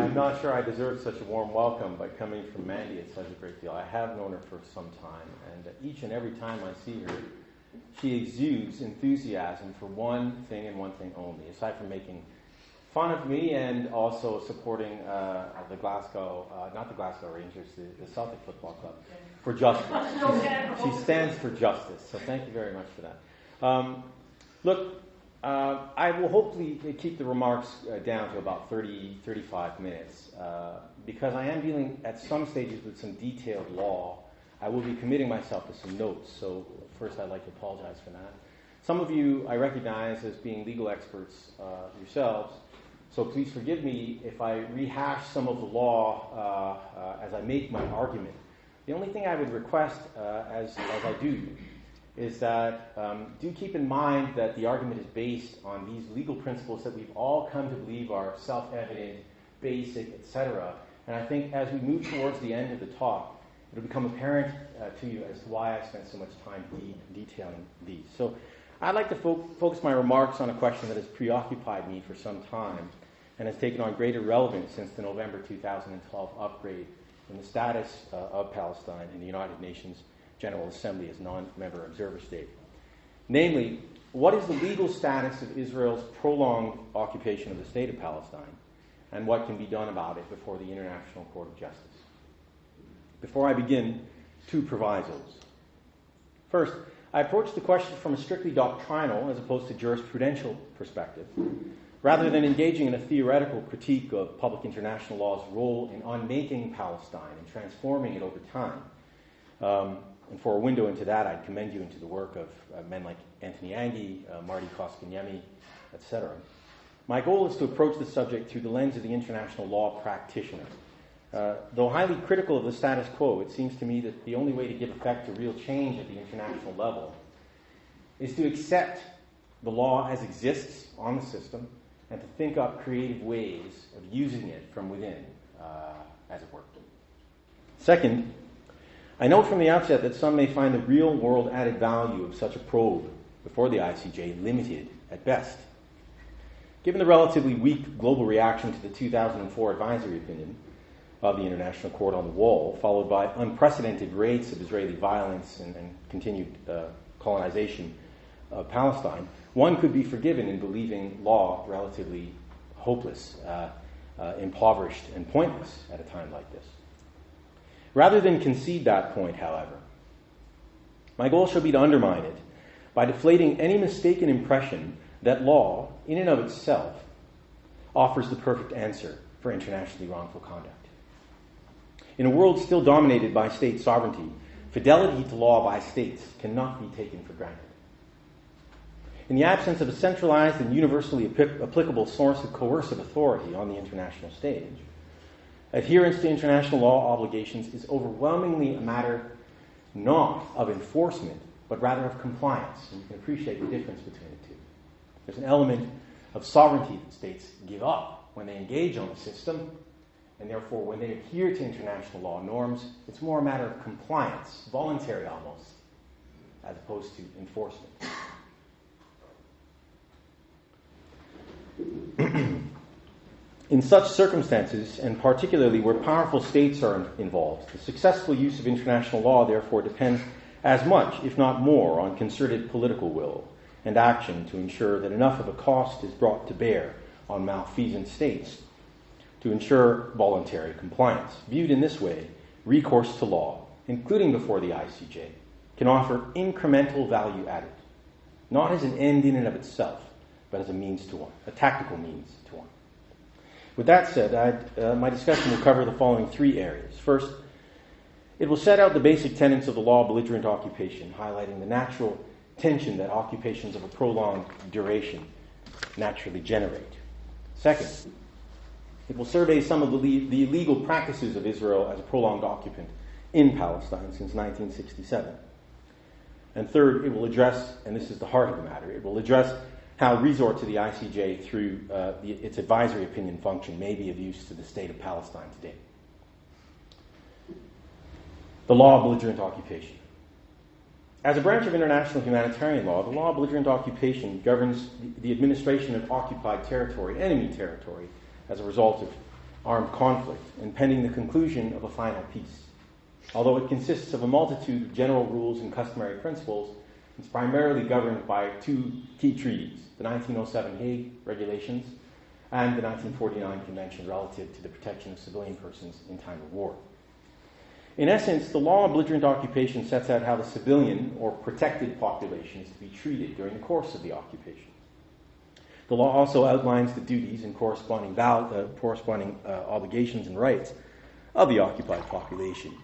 I'm not sure I deserve such a warm welcome, but coming from Mandy, it says a great deal. I have known her for some time, and each and every time I see her, she exudes enthusiasm for one thing and one thing only, aside from making fun of me and also supporting the Glasgow, not the Glasgow Rangers, the Celtic Football Club, for justice. She stands for justice, so thank you very much for that. Look, I will hopefully keep the remarks down to about 30, 35 minutes, because I am dealing at some stages with some detailed law. I will be committing myself to some notes, so first I'd like to apologize for that. Some of you I recognize as being legal experts yourselves, so please forgive me if I rehash some of the law as I make my argument. The only thing I would request as I do is that do keep in mind that the argument is based on these legal principles that we've all come to believe are self-evident, basic, etc. And I think as we move towards the end of the talk, it'll become apparent to you as to why I spent so much time detailing these. So I'd like to focus my remarks on a question that has preoccupied me for some time and has taken on greater relevance since the November 2012 upgrade in the status of Palestine in the United Nations General Assembly as non-member observer state. Namely, what is the legal status of Israel's prolonged occupation of the state of Palestine, and what can be done about it before the International Court of Justice? Before I begin, two provisos. First, I approach the question from a strictly doctrinal as opposed to jurisprudential perspective, rather than engaging in a theoretical critique of public international law's role in unmaking Palestine and transforming it over time. And for a window into that, I'd commend you into the work of men like Anthony Angie, Marty Koskiniemi, etc. My goal is to approach the subject through the lens of the international law practitioner. Though highly critical of the status quo, it seems to me that the only way to give effect to real change at the international level is to accept the law as exists on the system and to think up creative ways of using it from within, as it were. Second, I note from the outset that some may find the real-world added value of such a probe before the ICJ limited at best. Given the relatively weak global reaction to the 2004 advisory opinion of the International Court on the Wall, followed by unprecedented rates of Israeli violence and continued colonization of Palestine, one could be forgiven in believing law relatively hopeless, impoverished, and pointless at a time like this. Rather than concede that point, however, my goal shall be to undermine it by deflating any mistaken impression that law, in and of itself, offers the perfect answer for internationally wrongful conduct. In a world still dominated by state sovereignty, fidelity to law by states cannot be taken for granted. In the absence of a centralized and universally applicable source of coercive authority on the international stage, adherence to international law obligations is overwhelmingly a matter not of enforcement, but rather of compliance. And you can appreciate the difference between the two. There's an element of sovereignty that states give up when they engage on the system, and therefore when they adhere to international law norms, it's more a matter of compliance, voluntary almost, as opposed to enforcement. In such circumstances, and particularly where powerful states are involved, the successful use of international law therefore depends as much, if not more, on concerted political will and action to ensure that enough of a cost is brought to bear on malfeasant states to ensure voluntary compliance. Viewed in this way, recourse to law, including before the ICJ, can offer incremental value added, not as an end in and of itself, but as a means to one, a tactical means to one. With that said, my discussion will cover the following three areas. First, it will set out the basic tenets of the law of belligerent occupation, highlighting the natural tension that occupations of a prolonged duration naturally generate. Second, it will survey some of the illegal practices of Israel as a prolonged occupant in Palestine since 1967. And third, it will address, and this is the heart of the matter, it will address how resort to the ICJ through its advisory opinion function may be of use to the state of Palestine today. The law of belligerent occupation. As a branch of international humanitarian law, the law of belligerent occupation governs the administration of occupied territory, enemy territory, as a result of armed conflict and pending the conclusion of a final peace. Although it consists of a multitude of general rules and customary principles, it's primarily governed by two key treaties, the 1907 Hague Regulations and the 1949 Convention relative to the protection of civilian persons in time of war. In essence, the law on belligerent occupation sets out how the civilian or protected population is to be treated during the course of the occupation. The law also outlines the duties and corresponding obligations and rights of the occupied population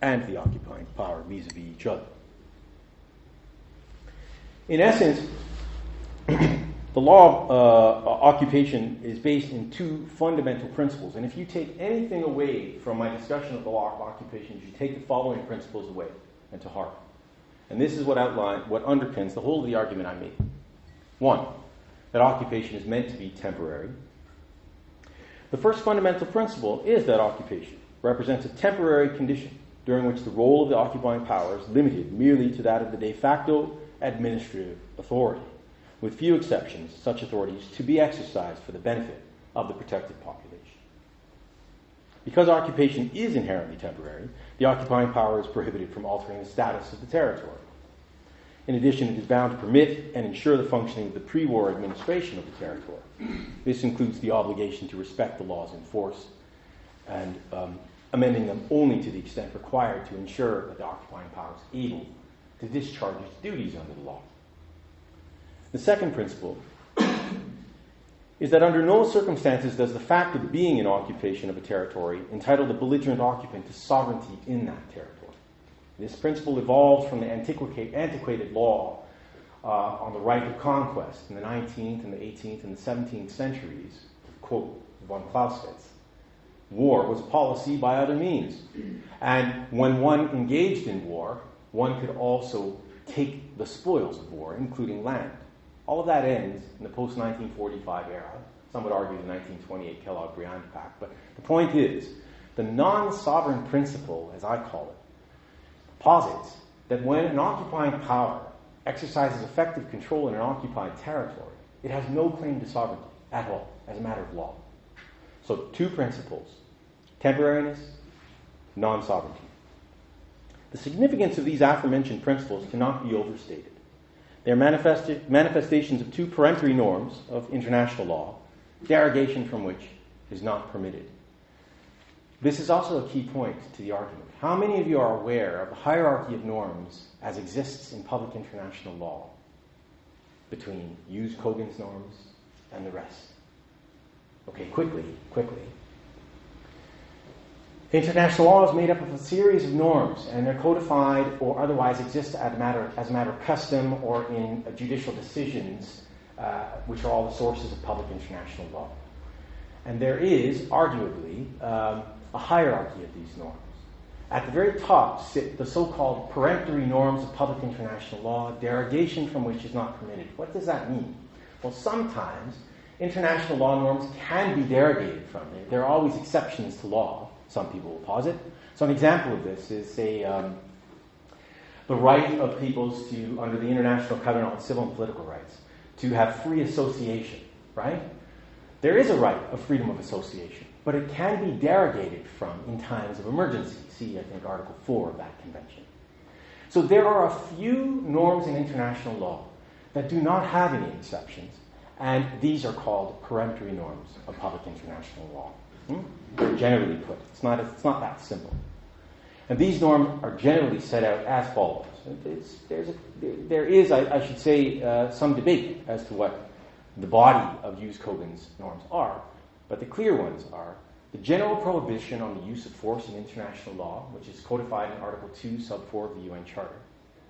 and the occupying power vis-a-vis each other. In essence, the law of occupation is based in two fundamental principles. And if you take anything away from my discussion of the law of occupation, you take the following principles away and to heart. And this is what underpins the whole of the argument I made. One, that occupation is meant to be temporary. The first fundamental principle is that occupation represents a temporary condition during which the role of the occupying power is limited merely to that of the de facto administrative authority, with few exceptions, such authorities to be exercised for the benefit of the protected population. Because occupation is inherently temporary, the occupying power is prohibited from altering the status of the territory. In addition, it is bound to permit and ensure the functioning of the pre-war administration of the territory. This includes the obligation to respect the laws in force and amending them only to the extent required to ensure that the occupying power is able to discharge its duties under the law. The second principle is that under no circumstances does the fact of being in occupation of a territory entitle the belligerent occupant to sovereignty in that territory. This principle evolved from the antiquated law on the right of conquest in the 19th and the 18th and the 17th centuries. To quote von Clausewitz, war was a policy by other means. And when one engaged in war, one could also take the spoils of war, including land. All of that ends in the post-1945 era. Some would argue the 1928 Kellogg-Briand Pact. But the point is, the non-sovereign principle, as I call it, posits that when an occupying power exercises effective control in an occupied territory, it has no claim to sovereignty at all, as a matter of law. So two principles: temporariness, non-sovereignty. The significance of these aforementioned principles cannot be overstated. They are manifestations of two peremptory norms of international law, derogation from which is not permitted. This is also a key point to the argument. How many of you are aware of the hierarchy of norms as exists in public international law between Hughes Kogan's norms and the rest? Okay, quickly. International law is made up of a series of norms, and they're codified or otherwise exist as a matter of custom or in judicial decisions, which are all the sources of public international law. And there is, arguably, a hierarchy of these norms. At the very top sit the so-called peremptory norms of public international law, derogation from which is not permitted. What does that mean? Well, sometimes international law norms can be derogated from. There are always exceptions to law, some people will posit. So an example of this is, say, the right of peoples to, under the International Covenant on Civil and Political Rights, to have free association, right? There is a right of freedom of association, but it can be derogated from in times of emergency. See, I think, Article 4 of that convention. So there are a few norms in international law that do not have any exceptions, and these are called peremptory norms of public international law. Generally put, it's not that simple. And these norms are generally set out as follows. There is, I should say, some debate as to what the body of Hughes Kogan's norms are, but the clear ones are the general prohibition on the use of force in international law, which is codified in Article 2, Sub 4 of the UN Charter,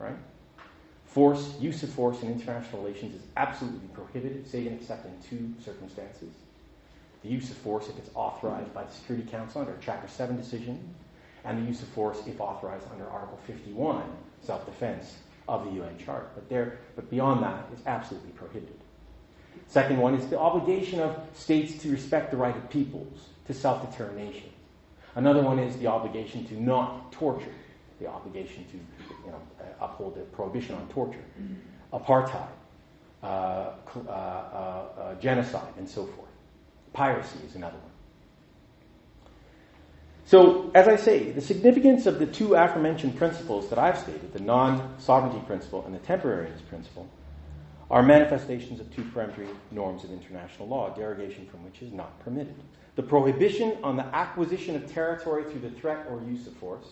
right? Use of force in international relations is absolutely prohibited, save and except in two circumstances. The use of force if it's authorized by the Security Council under a Chapter 7 decision, and the use of force if authorized under Article 51, self-defense of the UN Charter. But beyond that, it's absolutely prohibited. Second one is the obligation of states to respect the right of peoples to self-determination. Another one is the obligation to not torture, the obligation to uphold the prohibition on torture, apartheid, genocide, and so forth. Piracy is another one. So, as I say, the significance of the two aforementioned principles that I've stated, the non-sovereignty principle and the temporariness principle, are manifestations of two peremptory norms of international law, derogation from which is not permitted. The prohibition on the acquisition of territory through the threat or use of force,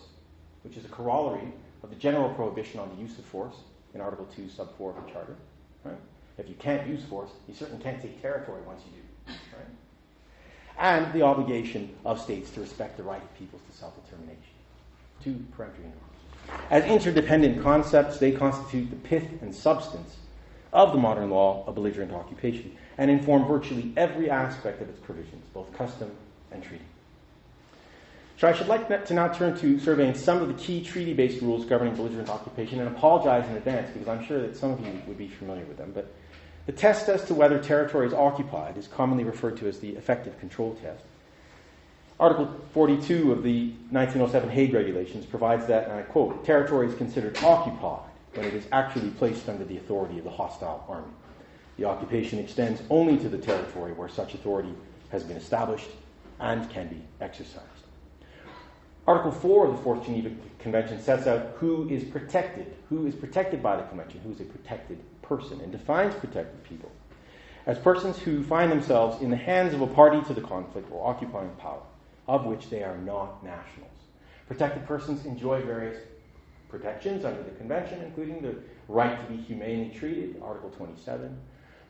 which is a corollary of the general prohibition on the use of force in Article 2, Sub 4 of the Charter. Right? If you can't use force, you certainly can't take territory once you do. Right? And the obligation of states to respect the right of peoples to self-determination. Two peremptory norms. As interdependent concepts, they constitute the pith and substance of the modern law of belligerent occupation and inform virtually every aspect of its provisions, both custom and treaty. So I should like to now turn to surveying some of the key treaty-based rules governing belligerent occupation, and apologize in advance because I'm sure that some of you would be familiar with them. But the test as to whether territory is occupied is commonly referred to as the effective control test. Article 42 of the 1907 Hague Regulations provides that, and I quote, territory is considered occupied when it is actually placed under the authority of the hostile army. The occupation extends only to the territory where such authority has been established and can be exercised. Article 4 of the Fourth Geneva Convention sets out who is protected by the Convention, who is a protected person, and defines protected people as persons who find themselves in the hands of a party to the conflict or occupying power, of which they are not nationals. Protected persons enjoy various protections under the Convention, including the right to be humanely treated, Article 27,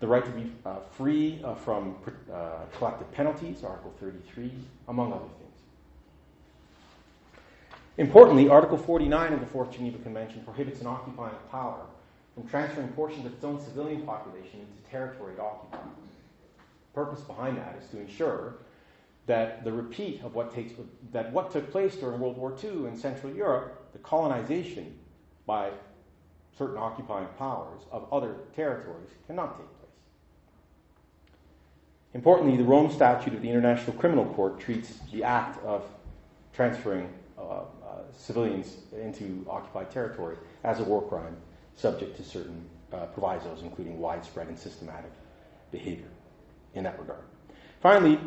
the right to be free from collective penalties, Article 33, among other things. Importantly, Article 49 of the Fourth Geneva Convention prohibits an occupying power from transferring portions of its own civilian population into territory it occupies. The purpose behind that is to ensure that the repeat of what took place during World War II in Central Europe, the colonization by certain occupying powers of other territories, cannot take place. Importantly, the Rome Statute of the International Criminal Court treats the act of transferring civilians into occupied territory as a war crime, subject to certain provisos, including widespread and systematic behavior in that regard. Finally,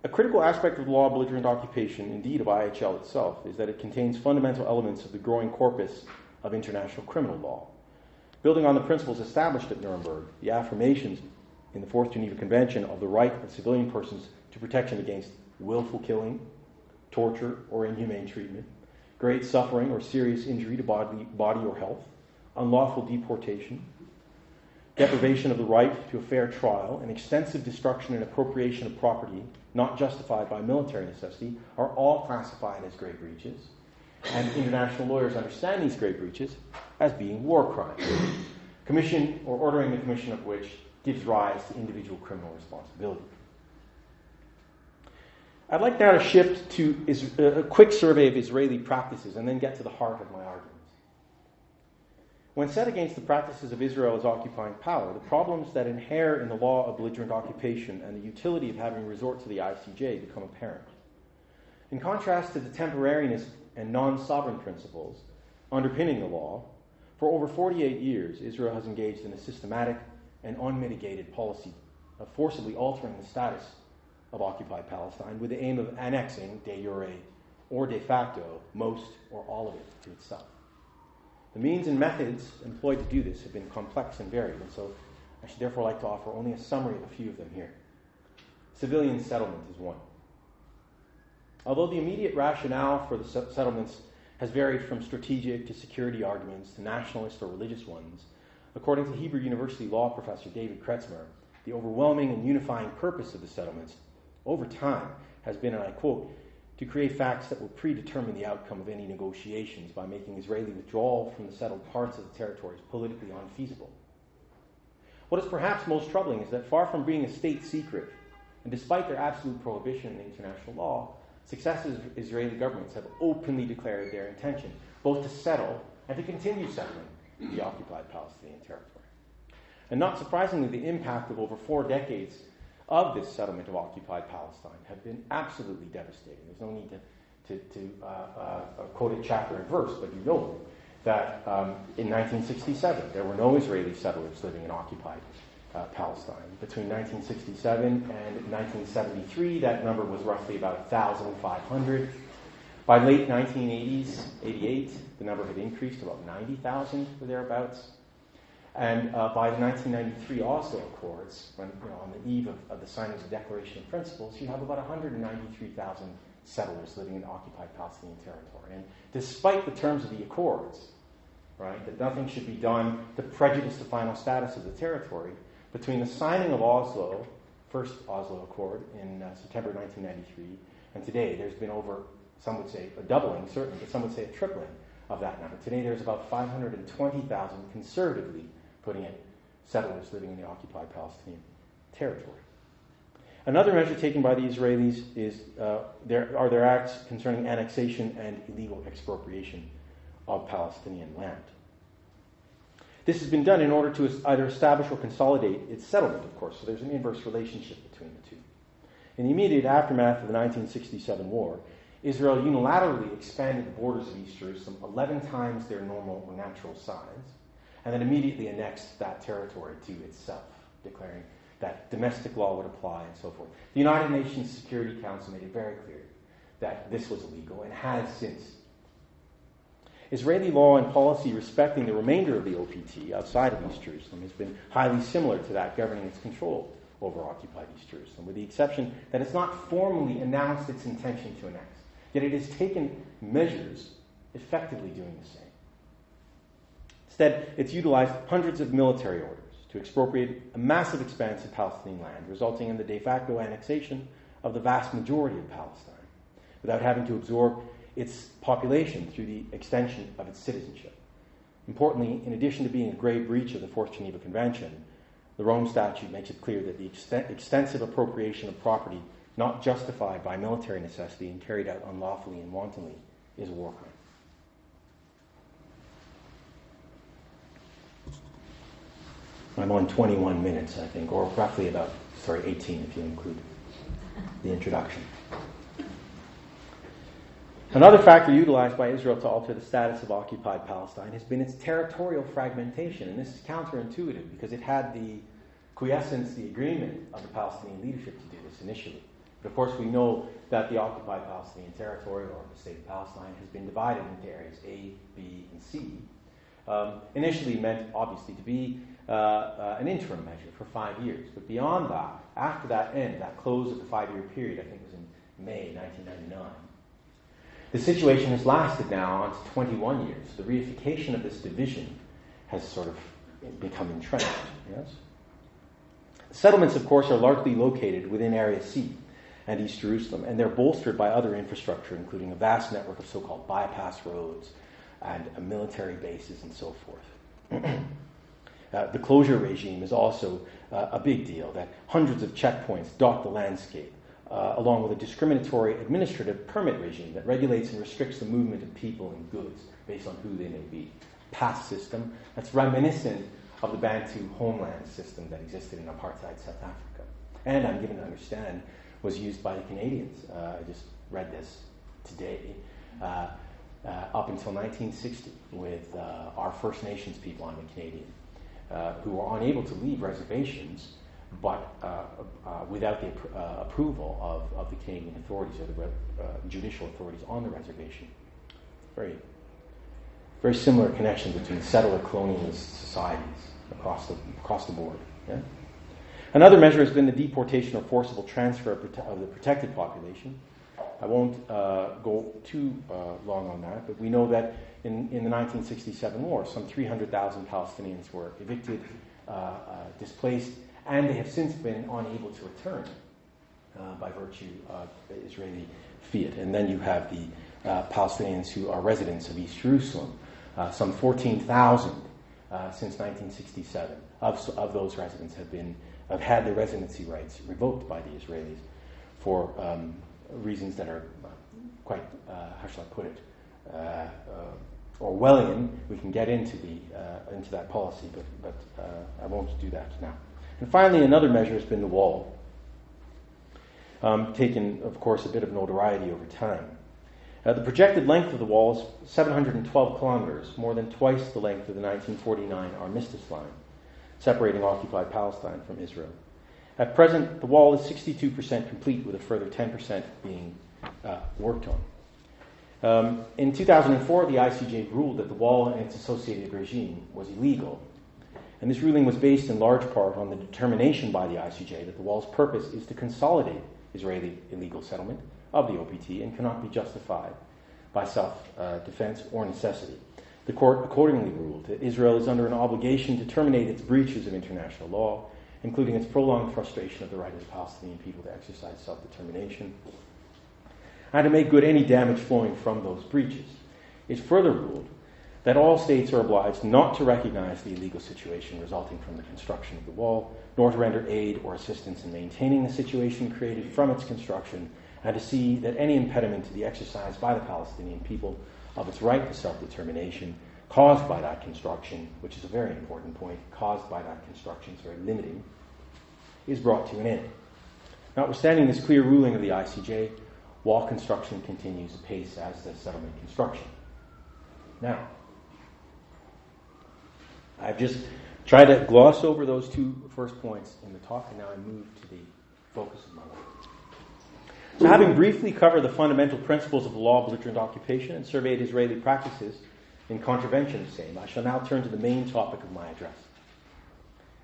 a critical aspect of the law of belligerent occupation, indeed of IHL itself, is that it contains fundamental elements of the growing corpus of international criminal law. Building on the principles established at Nuremberg, the affirmations in the Fourth Geneva Convention of the right of civilian persons to protection against willful killing, torture, or inhumane treatment, great suffering or serious injury to body or health, unlawful deportation, deprivation of the right to a fair trial, and extensive destruction and appropriation of property not justified by military necessity are all classified as grave breaches, and international lawyers understand these grave breaches as being war crimes, commission or ordering the commission of which gives rise to individual criminal responsibility. I'd like now to shift to a quick survey of Israeli practices and then get to the heart of my arguments. When set against the practices of Israel as occupying power, the problems that inhere in the law of belligerent occupation and the utility of having resort to the ICJ become apparent. In contrast to the temporariness and non-sovereign principles underpinning the law, for over 48 years, Israel has engaged in a systematic and unmitigated policy of forcibly altering the status of occupied Palestine with the aim of annexing, de jure or de facto, most or all of it to itself. The means and methods employed to do this have been complex and varied, and so I should therefore like to offer only a summary of a few of them here. Civilian settlement is one. Although the immediate rationale for the settlements has varied from strategic to security arguments to nationalist or religious ones, according to Hebrew University law professor David Kretzmer, the overwhelming and unifying purpose of the settlements over time has been, and I quote, to create facts that will predetermine the outcome of any negotiations by making Israeli withdrawal from the settled parts of the territories politically unfeasible. What is perhaps most troubling is that far from being a state secret, and despite their absolute prohibition in international law, successive Israeli governments have openly declared their intention both to settle and to continue settling the occupied Palestinian territory. And not surprisingly, the impact of over 4 decades of this settlement of occupied Palestine have been absolutely devastating. There's no need to quote it chapter and verse, but you know that in 1967 there were no Israeli settlers living in occupied Palestine. Between 1967 and 1973, that number was roughly about 1,500. By late 1980s, 88, the number had increased to about 90,000 or thereabouts. And by the 1993 Oslo Accords, when, on the eve of the signing of the Declaration of Principles, you have about 193,000 settlers living in occupied Palestinian territory. And despite the terms of the Accords, right, that nothing should be done to prejudice the final status of the territory, between the signing of Oslo, first Oslo Accord in September 1993, and today there's been over, some would say a doubling certainly, but some would say a tripling of that number. Today there's about 520,000 conservatively, putting it, settlers living in the occupied Palestinian territory. Another measure taken by the Israelis is their acts concerning annexation and illegal expropriation of Palestinian land. This has been done in order to either establish or consolidate its settlement, of course, so there's an inverse relationship between the two. In the immediate aftermath of the 1967 war, Israel unilaterally expanded the borders of East Jerusalem 11 times their normal or natural size, and then immediately annexed that territory to itself, declaring that domestic law would apply and so forth. The United Nations Security Council made it very clear that this was illegal and has since. Israeli law and policy respecting the remainder of the OPT outside of East Jerusalem has been highly similar to that governing its control over occupied East Jerusalem, with the exception that it's not formally announced its intention to annex, yet it has taken measures effectively doing the same. Instead, it's utilized hundreds of military orders to expropriate a massive expanse of Palestinian land, resulting in the de facto annexation of the vast majority of Palestine, without having to absorb its population through the extension of its citizenship. Importantly, in addition to being a grave breach of the Fourth Geneva Convention, the Rome Statute makes it clear that the extensive appropriation of property not justified by military necessity and carried out unlawfully and wantonly is a war crime. I'm on 21 minutes, I think, or roughly 18 if you include the introduction. Another factor utilized by Israel to alter the status of occupied Palestine has been its territorial fragmentation, and this is counterintuitive because it had the quiescence, the agreement of the Palestinian leadership to do this initially. But of course we know that the occupied Palestinian territory, or the state of Palestine, has been divided into areas A, B, and C. Initially meant, obviously, to be an interim measure for 5 years. But beyond that, after that end, that close of the 5-year period, I think it was in May 1999, the situation has lasted now on to 21 years. The reification of this division has sort of become entrenched. Yes? Settlements, of course, are largely located within Area C and East Jerusalem, and they're bolstered by other infrastructure, including a vast network of so-called bypass roads and military bases and so forth. The closure regime is also a big deal, that hundreds of checkpoints dot the landscape, along with a discriminatory administrative permit regime that regulates and restricts the movement of people and goods based on who they may be. Pass system that's reminiscent of the Bantu homeland system that existed in apartheid South Africa, and I'm given to understand was used by the Canadians. I just read this today. Up until 1960, with our First Nations people, I'm a Canadian, who were unable to leave reservations, but without the approval of the Canadian authorities or the judicial authorities on the reservation. Very, very similar connection between settler colonialist societies across the board. Yeah? Another measure has been the deportation or forcible transfer of the protected population. I won't go too long on that, but we know that in the 1967 war, some 300,000 Palestinians were evicted, displaced, and they have since been unable to return by virtue of the Israeli fiat. And then you have the Palestinians who are residents of East Jerusalem, some 14,000 since 1967. Of those residents have had their residency rights revoked by the Israelis for reasons that are quite, how shall I put it, Orwellian. We can get into that policy, but I won't do that now. And finally, another measure has been the wall, taken, of course, a bit of notoriety over time. The projected length of the wall is 712 kilometers, more than twice the length of the 1949 armistice line, separating occupied Palestine from Israel. At present, the wall is 62% complete, with a further 10% being worked on. In 2004, the ICJ ruled that the wall and its associated regime was illegal. And this ruling was based in large part on the determination by the ICJ that the wall's purpose is to consolidate Israeli illegal settlement of the OPT and cannot be justified by self-defense or necessity. The court accordingly ruled that Israel is under an obligation to terminate its breaches of international law, including its prolonged frustration of the right of the Palestinian people to exercise self-determination, and to make good any damage flowing from those breaches. It further ruled that all states are obliged not to recognize the illegal situation resulting from the construction of the wall, nor to render aid or assistance in maintaining the situation created from its construction, and to see that any impediment to the exercise by the Palestinian people of its right to self-determination caused by that construction, which is a very important point, caused by that construction, it's very limiting, is brought to an end. Notwithstanding this clear ruling of the ICJ, wall construction continues apace as does settlement construction. Now, I've just tried to gloss over those two first points in the talk, and now I move to the focus of my work. So having briefly covered the fundamental principles of the law of belligerent occupation and surveyed Israeli practices in contravention of the same, I shall now turn to the main topic of my address.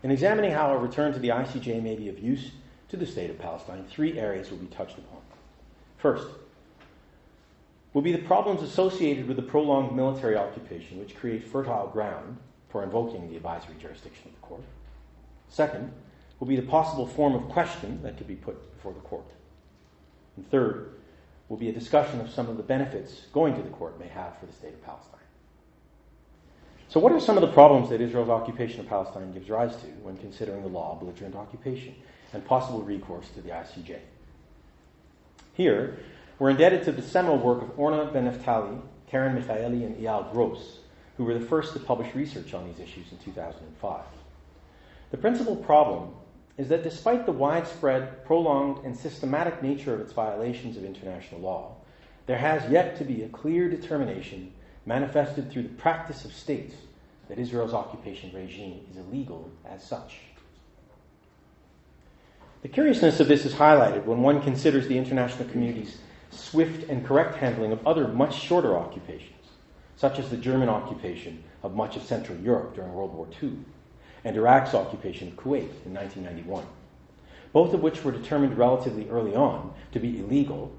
In examining how a return to the ICJ may be of use to the state of Palestine, three areas will be touched upon. First, will be the problems associated with the prolonged military occupation, which create fertile ground for invoking the advisory jurisdiction of the court. Second, will be the possible form of question that could be put before the court. And third, will be a discussion of some of the benefits going to the court may have for the state of Palestine. So what are some of the problems that Israel's occupation of Palestine gives rise to when considering the law of belligerent occupation and possible recourse to the ICJ? Here, we're indebted to the seminal work of Orna Ben-Naftali, Karen Michaeli, and Eyal Gross, who were the first to publish research on these issues in 2005. The principal problem is that despite the widespread, prolonged, and systematic nature of its violations of international law, there has yet to be a clear determination manifested through the practice of states that Israel's occupation regime is illegal as such. The curiousness of this is highlighted when one considers the international community's swift and correct handling of other much shorter occupations, such as the German occupation of much of Central Europe during World War II, and Iraq's occupation of Kuwait in 1991, both of which were determined relatively early on to be illegal,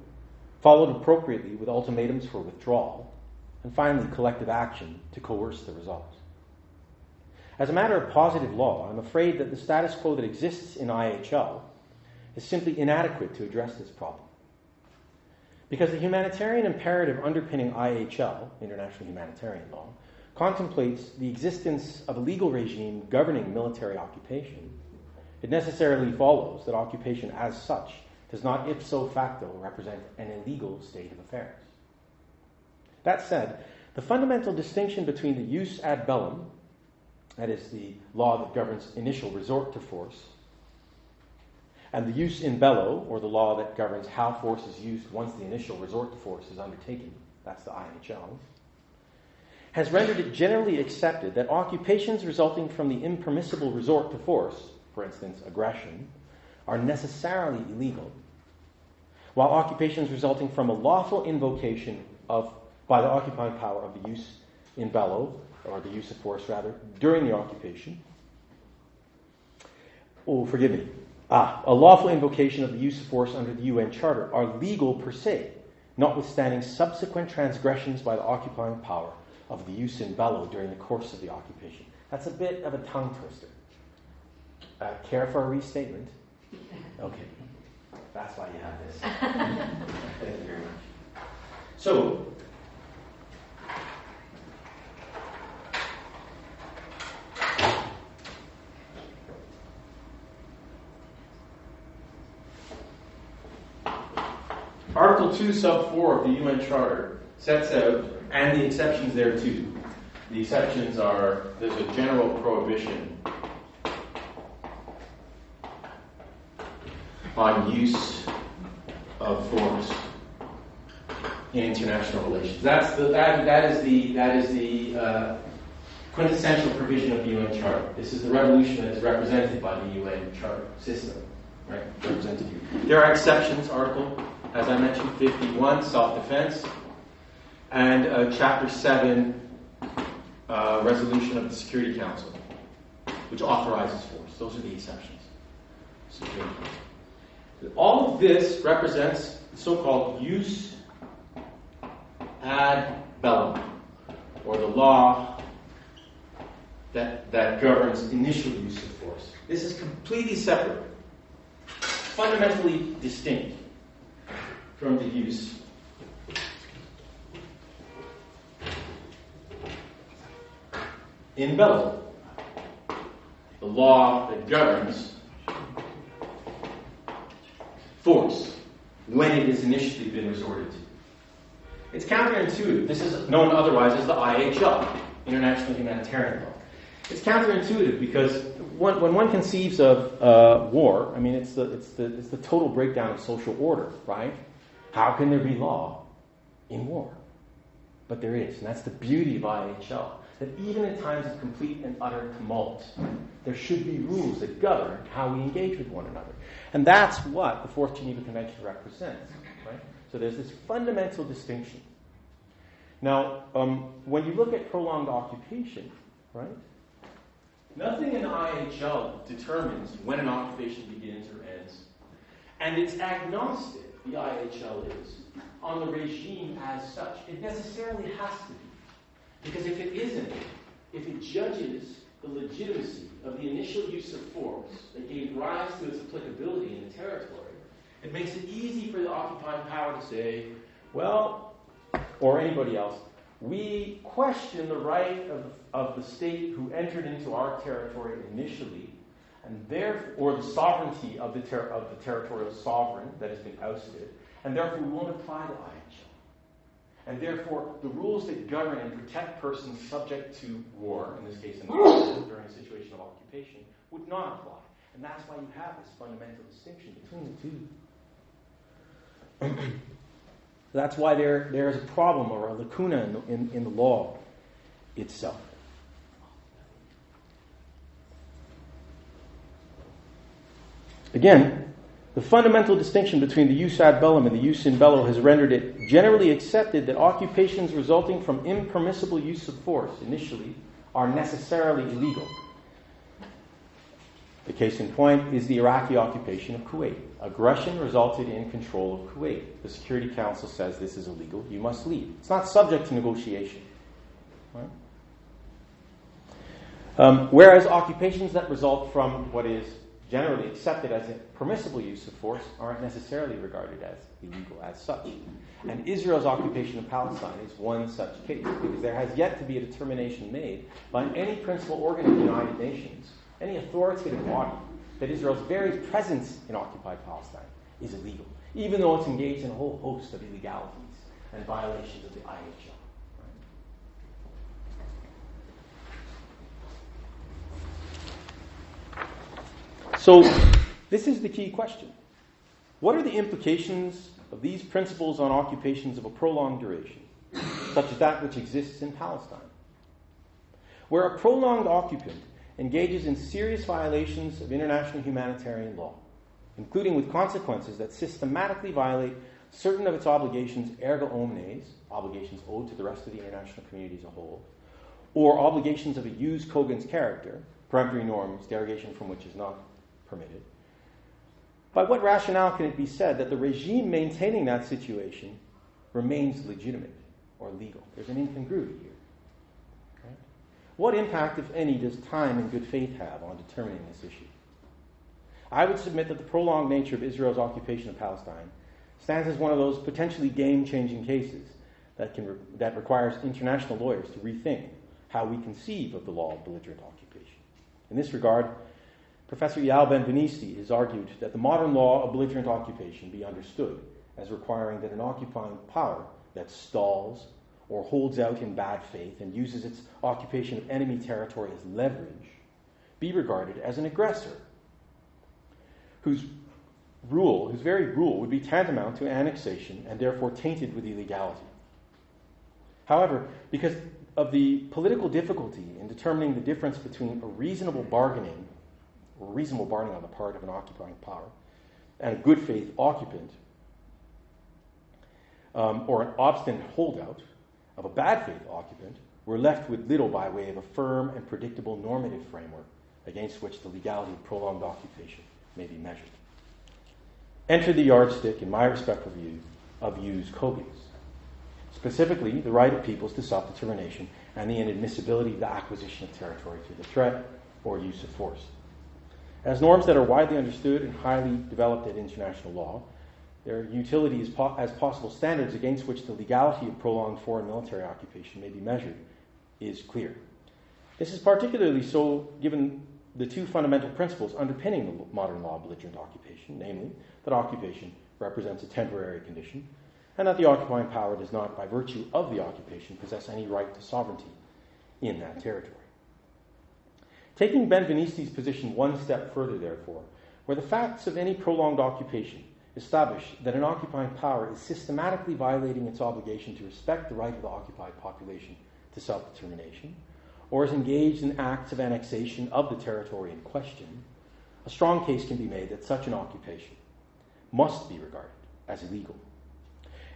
followed appropriately with ultimatums for withdrawal, and finally collective action to coerce the results. As a matter of positive law, I'm afraid that the status quo that exists in IHL is simply inadequate to address this problem. Because the humanitarian imperative underpinning IHL, international humanitarian law, contemplates the existence of a legal regime governing military occupation, it necessarily follows that occupation as such does not ipso facto represent an illegal state of affairs. That said, the fundamental distinction between the jus ad bellum, that is the law that governs initial resort to force, and the jus in bello, or the law that governs how force is used once the initial resort to force is undertaken, that's the IHL, has rendered it generally accepted that occupations resulting from the impermissible resort to force, for instance, aggression, are necessarily illegal, while occupations resulting from a lawful invocation by the occupying power of the jus in bello, or the use of force rather, during the occupation, a lawful invocation of the use of force under the UN Charter are legal per se, notwithstanding subsequent transgressions by the occupying power of the jus in bello during the course of the occupation. That's a bit of a tongue twister. Care for a restatement? Okay. That's why you have this. Thank you very much. So, Article 2, sub 4 of the UN Charter sets out, and the exceptions there too. The exceptions are, there's a general prohibition on use of force in international relations. That is the quintessential provision of the UN Charter. This is the revolution that is represented by the UN Charter system, right? Represented here. There are exceptions. Article, as I mentioned, 51, self-defense. and Chapter 7, resolution of the Security Council, which authorizes force. Those are the exceptions. Security Council. All of this represents the so-called jus ad bellum, or the law that governs initial use of force. This is completely separate, fundamentally distinct from the use in bello, the law that governs force when it has initially been resorted to. It's counterintuitive. This is known otherwise as the IHL, International Humanitarian Law. It's counterintuitive because when one conceives of war, I mean, it's the total breakdown of social order, right? How can there be law in war? But there is, and that's the beauty of IHL. That even in times of complete and utter tumult, there should be rules that govern how we engage with one another. And that's what the Fourth Geneva Convention represents, right? So there's this fundamental distinction. Now, when you look at prolonged occupation, right, nothing in IHL determines when an occupation begins or ends. And it's agnostic, the IHL is, on the regime as such. It necessarily has to be. Because if it isn't, if it judges the legitimacy of the initial use of force that gave rise to its applicability in the territory, it makes it easy for the occupying power to say, well, or anybody else, we question the right of the state who entered into our territory initially, and therefore, or the sovereignty of the territorial sovereign that has been ousted, and therefore we won't apply the IHL. And therefore, the rules that govern and protect persons subject to war, in this case during a situation of occupation, would not apply. And that's why you have this fundamental distinction between the two. That's why there is a problem or a lacuna in the law itself. Again, the fundamental distinction between the jus ad bellum and the jus in bello has rendered it generally accepted that occupations resulting from impermissible use of force initially are necessarily illegal. The case in point is the Iraqi occupation of Kuwait. Aggression resulted in control of Kuwait. The Security Council says this is illegal. You must leave. It's not subject to negotiation. Right? Whereas occupations that result from what is generally accepted as a permissible use of force aren't necessarily regarded as illegal as such. And Israel's occupation of Palestine is one such case, because there has yet to be a determination made by any principal organ of the United Nations, any authoritative body, that Israel's very presence in occupied Palestine is illegal, even though it's engaged in a whole host of illegalities and violations of the IHL. So, this is the key question. What are the implications of these principles on occupations of a prolonged duration, such as that which exists in Palestine? Where a prolonged occupant engages in serious violations of international humanitarian law, including with consequences that systematically violate certain of its obligations erga omnes, obligations owed to the rest of the international community as a whole, or obligations of a jus cogens character, peremptory norms, derogation from which is not permitted. By what rationale can it be said that the regime maintaining that situation remains legitimate or legal? There's an incongruity here. Right? What impact, if any, does time and good faith have on determining this issue? I would submit that the prolonged nature of Israel's occupation of Palestine stands as one of those potentially game-changing cases that requires international lawyers to rethink how we conceive of the law of belligerent occupation. In this regard, Professor Eyal Ben-Benisti has argued that the modern law of belligerent occupation be understood as requiring that an occupying power that stalls or holds out in bad faith and uses its occupation of enemy territory as leverage be regarded as an aggressor, whose very rule would be tantamount to annexation and therefore tainted with illegality. However, because of the political difficulty in determining the difference between a reasonable bargaining on the part of an occupying power and a good faith occupant or an obstinate holdout, of a bad faith occupant, we're left with little by way of a firm and predictable normative framework against which the legality of prolonged occupation may be measured. Enter the yardstick, in my respectful view, of jus cogens, specifically the right of peoples to self-determination and the inadmissibility of the acquisition of territory through the threat or use of force. As norms that are widely understood and highly developed in international law, their utility as possible standards against which the legality of prolonged foreign military occupation may be measured is clear. This is particularly so given the two fundamental principles underpinning the modern law of belligerent occupation, namely that occupation represents a temporary condition and that the occupying power does not, by virtue of the occupation, possess any right to sovereignty in that territory. Taking Benveniste's position one step further, therefore, where the facts of any prolonged occupation establish that an occupying power is systematically violating its obligation to respect the right of the occupied population to self-determination, or is engaged in acts of annexation of the territory in question, a strong case can be made that such an occupation must be regarded as illegal.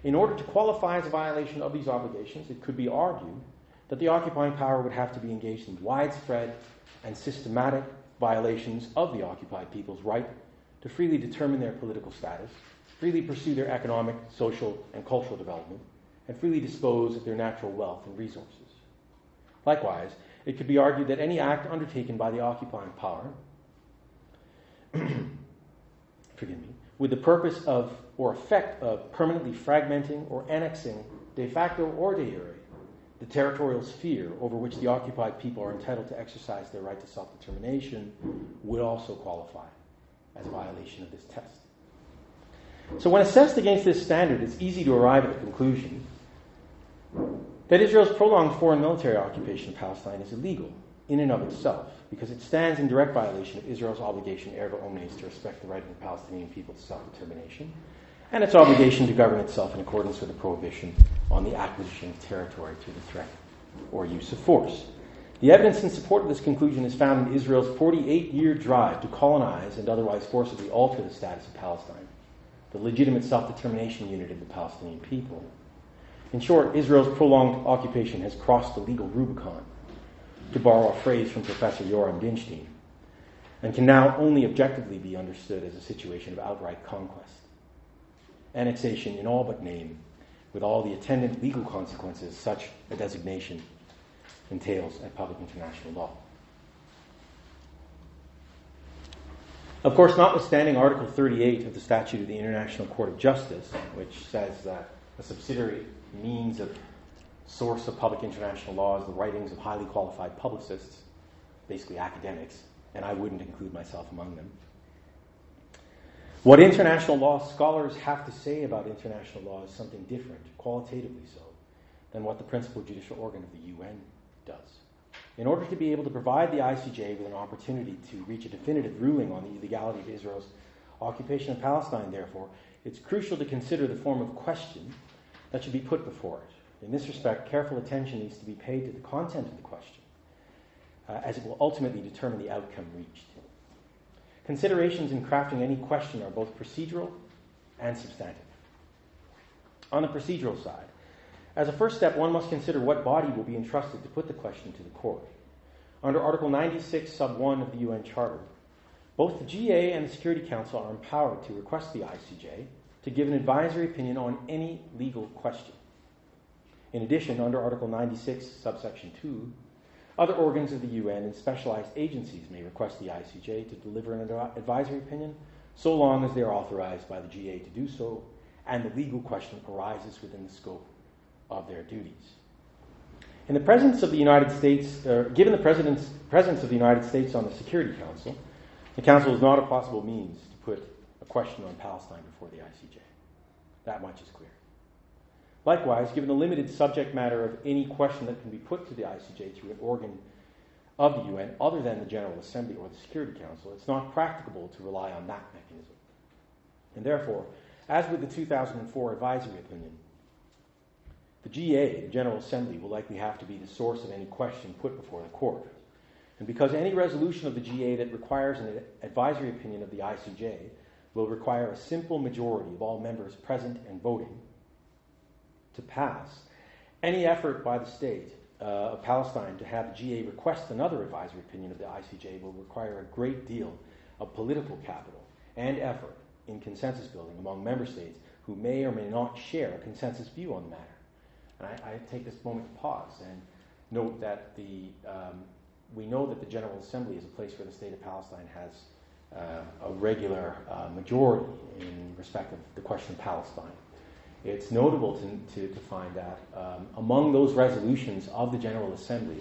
In order to qualify as a violation of these obligations, it could be argued that the occupying power would have to be engaged in widespread and systematic violations of the occupied people's right to freely determine their political status, freely pursue their economic, social, and cultural development, and freely dispose of their natural wealth and resources. Likewise, it could be argued that any act undertaken by the occupying power with the purpose of or effect of permanently fragmenting or annexing de facto or de jure the territorial sphere over which the occupied people are entitled to exercise their right to self-determination would also qualify as a violation of this test. So when assessed against this standard, it's easy to arrive at the conclusion that Israel's prolonged foreign military occupation of Palestine is illegal in and of itself, because it stands in direct violation of Israel's obligation erga omnes to respect the right of the Palestinian people to self-determination, and its obligation to govern itself in accordance with the prohibition on the acquisition of territory through the threat or use of force. The evidence in support of this conclusion is found in Israel's 48-year drive to colonize and otherwise forcibly alter the status of Palestine, the legitimate self-determination unit of the Palestinian people. In short, Israel's prolonged occupation has crossed the legal Rubicon, to borrow a phrase from Professor Yoram Dinstein, and can now only objectively be understood as a situation of outright conquest. Annexation in all but name, with all the attendant legal consequences such a designation entails at public international law. Of course, notwithstanding Article 38 of the Statute of the International Court of Justice, which says that a subsidiary means of source of public international law is the writings of highly qualified publicists, basically academics, and I wouldn't include myself among them. What international law scholars have to say about international law is something different, qualitatively so, than what the principal judicial organ of the UN does. In order to be able to provide the ICJ with an opportunity to reach a definitive ruling on the illegality of Israel's occupation of Palestine, therefore, it's crucial to consider the form of question that should be put before it. In this respect, careful attention needs to be paid to the content of the question, as it will ultimately determine the outcome reached. Considerations in crafting any question are both procedural and substantive. On the procedural side, as a first step, one must consider what body will be entrusted to put the question to the court. Under Article 96, Sub 1 of the UN Charter, both the GA and the Security Council are empowered to request the ICJ to give an advisory opinion on any legal question. In addition, under Article 96, Subsection 2, other organs of the UN and specialized agencies may request the ICJ to deliver an advisory opinion so long as they are authorized by the GA to do so and the legal question arises within the scope of their duties. In the presence of the United States, given the presence of the United States on the Security Council, the Council is not a possible means to put a question on Palestine before the ICJ. That much is clear. Likewise, given the limited subject matter of any question that can be put to the ICJ through an organ of the UN other than the General Assembly or the Security Council, it's not practicable to rely on that mechanism. And therefore, as with the 2004 advisory opinion, the GA, the General Assembly, will likely have to be the source of any question put before the court. And because any resolution of the GA that requires an advisory opinion of the ICJ will require a simple majority of all members present and voting to pass, Any effort by the state of Palestine to have the GA request another advisory opinion of the ICJ will require a great deal of political capital and effort in consensus building among member states who may or may not share a consensus view on the matter. And I take this moment to pause and note that we know that the General Assembly is a place where the state of Palestine has a regular majority in respect of the question of Palestine. It's notable to find that among those resolutions of the General Assembly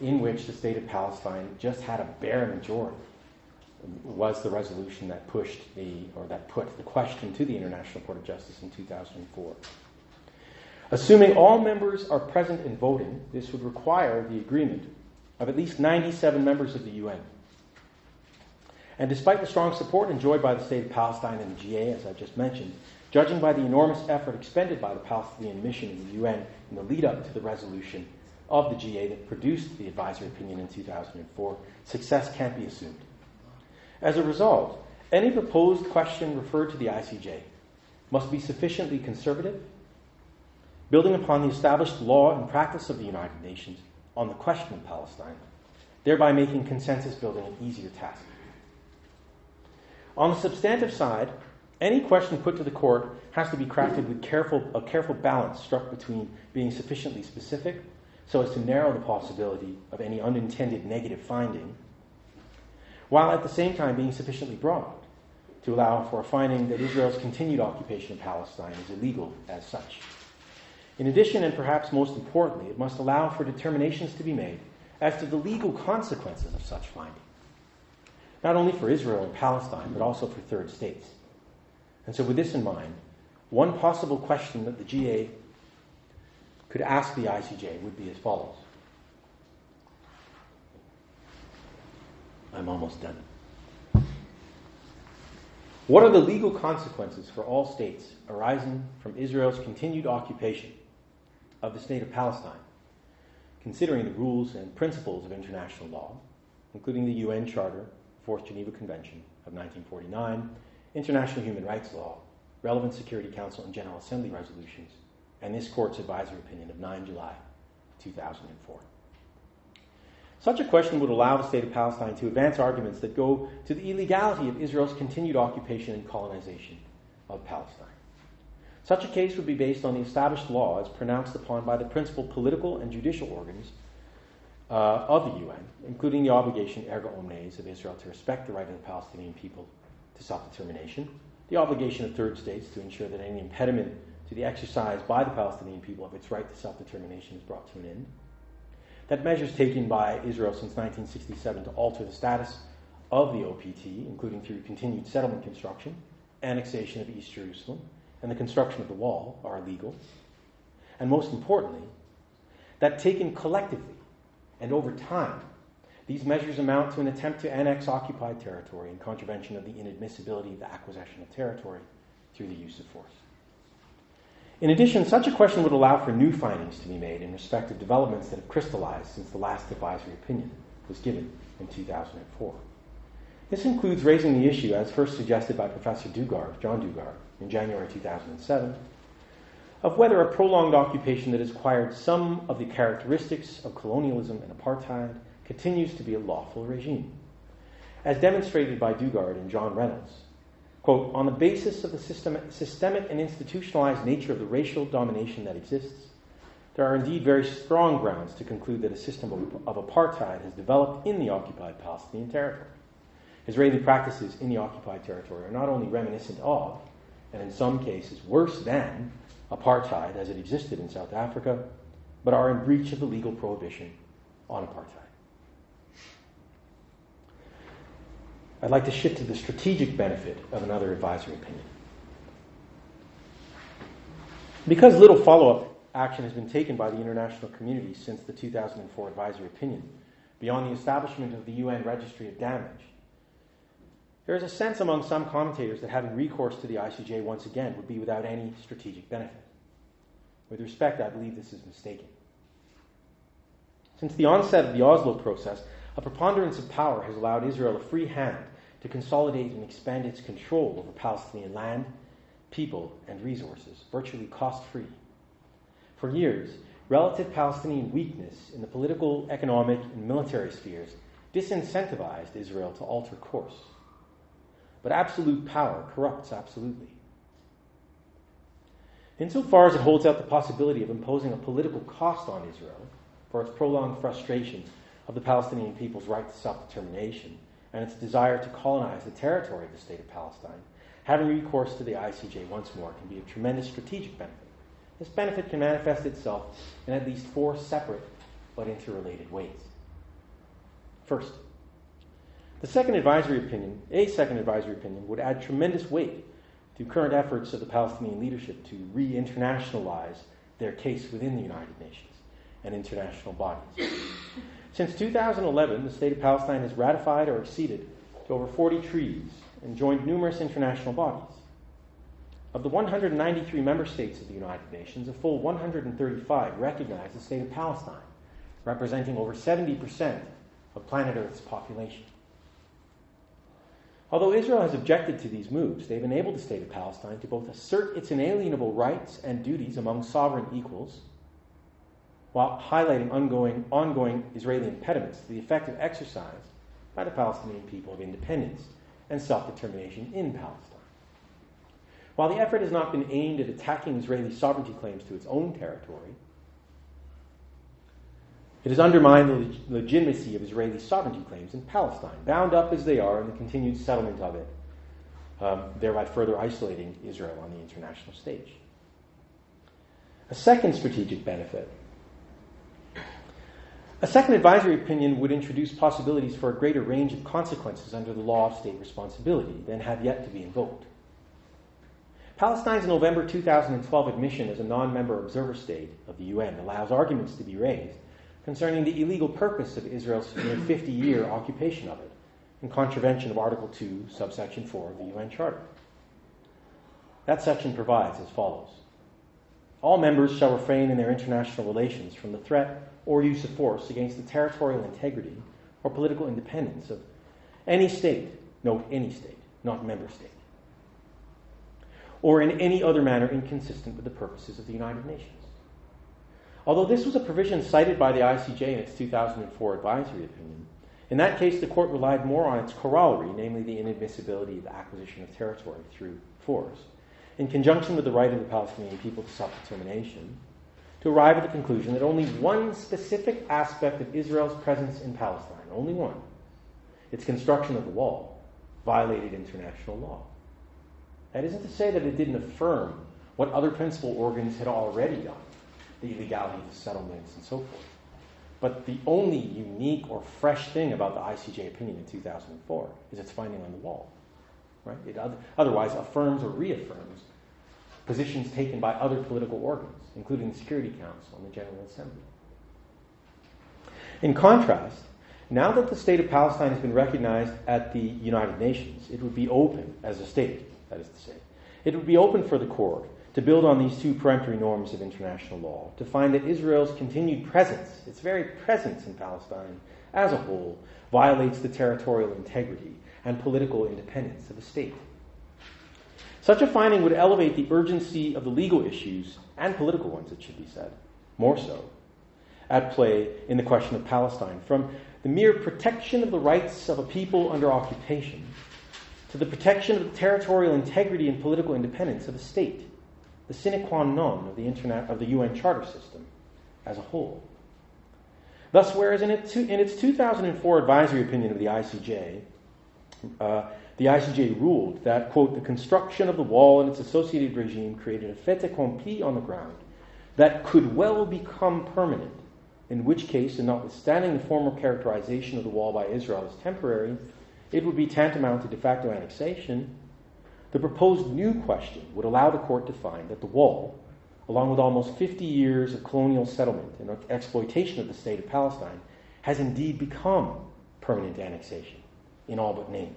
in which the state of Palestine just had a bare majority was the resolution that put the question to the International Court of Justice in 2004. Assuming all members are present and voting, this would require the agreement of at least 97 members of the UN. And despite the strong support enjoyed by the state of Palestine and the GA, as I've just mentioned, judging by the enormous effort expended by the Palestinian mission in the UN in the lead-up to the resolution of the GA that produced the advisory opinion in 2004, success can't be assumed. As a result, any proposed question referred to the ICJ must be sufficiently conservative, building upon the established law and practice of the United Nations on the question of Palestine, thereby making consensus building an easier task. On the substantive side, any question put to the court has to be crafted with a careful balance struck between being sufficiently specific so as to narrow the possibility of any unintended negative finding, while at the same time being sufficiently broad to allow for a finding that Israel's continued occupation of Palestine is illegal as such. In addition, and perhaps most importantly, it must allow for determinations to be made as to the legal consequences of such finding, not only for Israel and Palestine, but also for third states. And so with this in mind, one possible question that the GA could ask the ICJ would be as follows. I'm almost done. What are the legal consequences for all states arising from Israel's continued occupation of the state of Palestine, considering the rules and principles of international law, including the UN Charter, Fourth Geneva Convention of 1949, international human rights law, relevant Security Council and General Assembly resolutions, and this court's advisory opinion of 9 July 2004. Such a question would allow the state of Palestine to advance arguments that go to the illegality of Israel's continued occupation and colonization of Palestine. Such a case would be based on the established law as pronounced upon by the principal political and judicial organs of the UN, including the obligation erga omnes of Israel to respect the right of the Palestinian people to self-determination, the obligation of third states to ensure that any impediment to the exercise by the Palestinian people of its right to self-determination is brought to an end, that measures taken by Israel since 1967 to alter the status of the OPT, including through continued settlement construction, annexation of East Jerusalem, and the construction of the wall, are illegal. And most importantly, that taken collectively and over time, these measures amount to an attempt to annex occupied territory in contravention of the inadmissibility of the acquisition of territory through the use of force. In addition, such a question would allow for new findings to be made in respect of developments that have crystallized since the last advisory opinion was given in 2004. This includes raising the issue, as first suggested by Professor John Dugard, in January 2007, of whether a prolonged occupation that has acquired some of the characteristics of colonialism and apartheid continues to be a lawful regime. As demonstrated by Dugard and John Reynolds, quote, on the basis of the systemic and institutionalized nature of the racial domination that exists, there are indeed very strong grounds to conclude that a system of apartheid has developed in the occupied Palestinian territory. Israeli practices in the occupied territory are not only reminiscent of, and in some cases worse than, apartheid as it existed in South Africa, but are in breach of the legal prohibition on apartheid. I'd like to shift to the strategic benefit of another advisory opinion. Because little follow-up action has been taken by the international community since the 2004 advisory opinion, beyond the establishment of the UN Registry of Damage, there is a sense among some commentators that having recourse to the ICJ once again would be without any strategic benefit. With respect, I believe this is mistaken. Since the onset of the Oslo process, a preponderance of power has allowed Israel a free hand to consolidate and expand its control over Palestinian land, people, and resources, virtually cost-free. For years, relative Palestinian weakness in the political, economic, and military spheres disincentivized Israel to alter course. But absolute power corrupts absolutely. Insofar as it holds out the possibility of imposing a political cost on Israel for its prolonged frustration of the Palestinian people's right to self-determination and its desire to colonize the territory of the State of Palestine, having recourse to the ICJ once more can be a tremendous strategic benefit. This benefit can manifest itself in at least four separate but interrelated ways. First, a second advisory opinion would add tremendous weight to current efforts of the Palestinian leadership to re-internationalize their case within the United Nations and international bodies. Since 2011, the State of Palestine has ratified or acceded to over 40 treaties and joined numerous international bodies. Of the 193 member states of the United Nations, a full 135 recognize the State of Palestine, representing over 70% of planet Earth's population. Although Israel has objected to these moves, they've enabled the State of Palestine to both assert its inalienable rights and duties among sovereign equals, while highlighting ongoing Israeli impediments to the effective exercise by the Palestinian people of independence and self-determination in Palestine. While the effort has not been aimed at attacking Israeli sovereignty claims to its own territory, it has undermined the legitimacy of Israeli sovereignty claims in Palestine, bound up as they are in the continued settlement of it, thereby further isolating Israel on the international stage. A second strategic benefit. A second advisory opinion would introduce possibilities for a greater range of consequences under the law of state responsibility than have yet to be invoked. Palestine's November 2012 admission as a non-member observer state of the UN allows arguments to be raised concerning the illegal purpose of Israel's near 50-year occupation of it, in contravention of Article 2, subsection 4 of the UN Charter. That section provides as follows. All members shall refrain in their international relations from the threat or use of force against the territorial integrity or political independence of any state, note any state, not member state, or in any other manner inconsistent with the purposes of the United Nations. Although this was a provision cited by the ICJ in its 2004 advisory opinion, in that case the court relied more on its corollary, namely the inadmissibility of the acquisition of territory through force, in conjunction with the right of the Palestinian people to self-determination, to arrive at the conclusion that only one specific aspect of Israel's presence in Palestine, only one, its construction of the wall, violated international law. That isn't to say that it didn't affirm what other principal organs had already done, the legality of the settlements and so forth. But the only unique or fresh thing about the ICJ opinion in 2004 is its finding on the wall. Right? It otherwise affirms or reaffirms positions taken by other political organs, including the Security Council and the General Assembly. In contrast, now that the State of Palestine has been recognized at the United Nations, it would be open, as a state, that is to say, it would be open for the court to build on these two peremptory norms of international law, to find that Israel's continued presence, its very presence in Palestine as a whole, violates the territorial integrity and political independence of the state. Such a finding would elevate the urgency of the legal issues, and political ones, it should be said, more so, at play in the question of Palestine, from the mere protection of the rights of a people under occupation to the protection of the territorial integrity and political independence of a state, the sine qua non of the UN Charter system as a whole. Thus, whereas in its 2004 advisory opinion of the ICJ, the ICJ ruled that, quote, the construction of the wall and its associated regime created a fait accompli on the ground that could well become permanent, in which case, and notwithstanding the formal characterization of the wall by Israel as temporary, it would be tantamount to de facto annexation. The proposed new question would allow the court to find that the wall, along with almost 50 years of colonial settlement and exploitation of the State of Palestine, has indeed become permanent annexation, in all but name.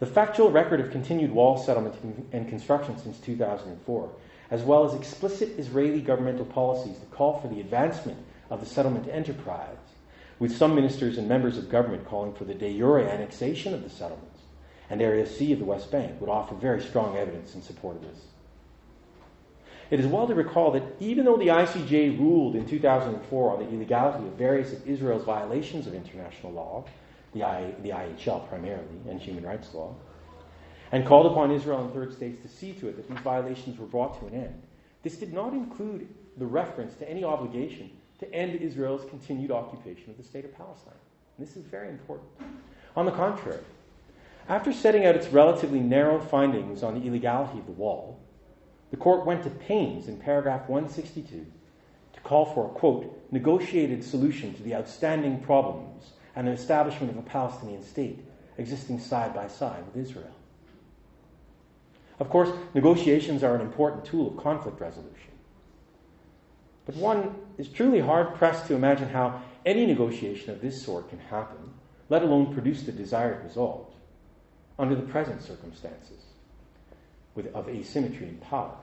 The factual record of continued wall settlement and construction since 2004, as well as explicit Israeli governmental policies that call for the advancement of the settlement enterprise, with some ministers and members of government calling for the de jure annexation of the settlements and Area C of the West Bank, would offer very strong evidence in support of this. It is well to recall that even though the ICJ ruled in 2004 on the illegality of various of Israel's violations of international law, the IHL primarily, and human rights law, and called upon Israel and third states to see to it that these violations were brought to an end, this did not include the reference to any obligation to end Israel's continued occupation of the state of Palestine. And this is very important. On the contrary, after setting out its relatively narrow findings on the illegality of the wall, the court went to pains in paragraph 162 to call for a, quote, negotiated solution to the outstanding problems and the establishment of a Palestinian state existing side by side with Israel. Of course, negotiations are an important tool of conflict resolution. But one is truly hard-pressed to imagine how any negotiation of this sort can happen, let alone produce the desired result, under the present circumstances of asymmetry in power.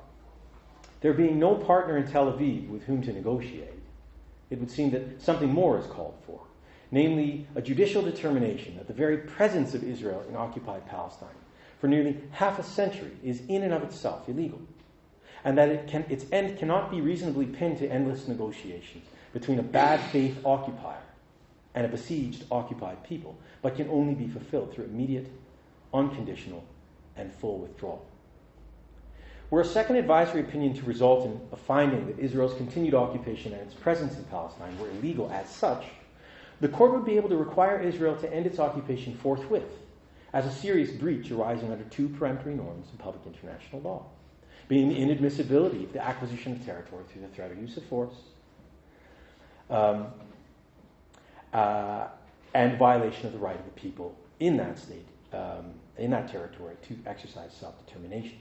There being no partner in Tel Aviv with whom to negotiate, it would seem that something more is called for, namely a judicial determination that the very presence of Israel in occupied Palestine for nearly half a century is in and of itself illegal, and that its end cannot be reasonably pinned to endless negotiations between a bad faith occupier and a besieged occupied people, but can only be fulfilled through immediate, unconditional, and full withdrawal. Were a second advisory opinion to result in a finding that Israel's continued occupation and its presence in Palestine were illegal as such, the court would be able to require Israel to end its occupation forthwith, as a serious breach arising under two peremptory norms in public international law, being the inadmissibility of the acquisition of territory through the threat or use of force, and violation of the right of the people in that state, in that territory, to exercise self-determination.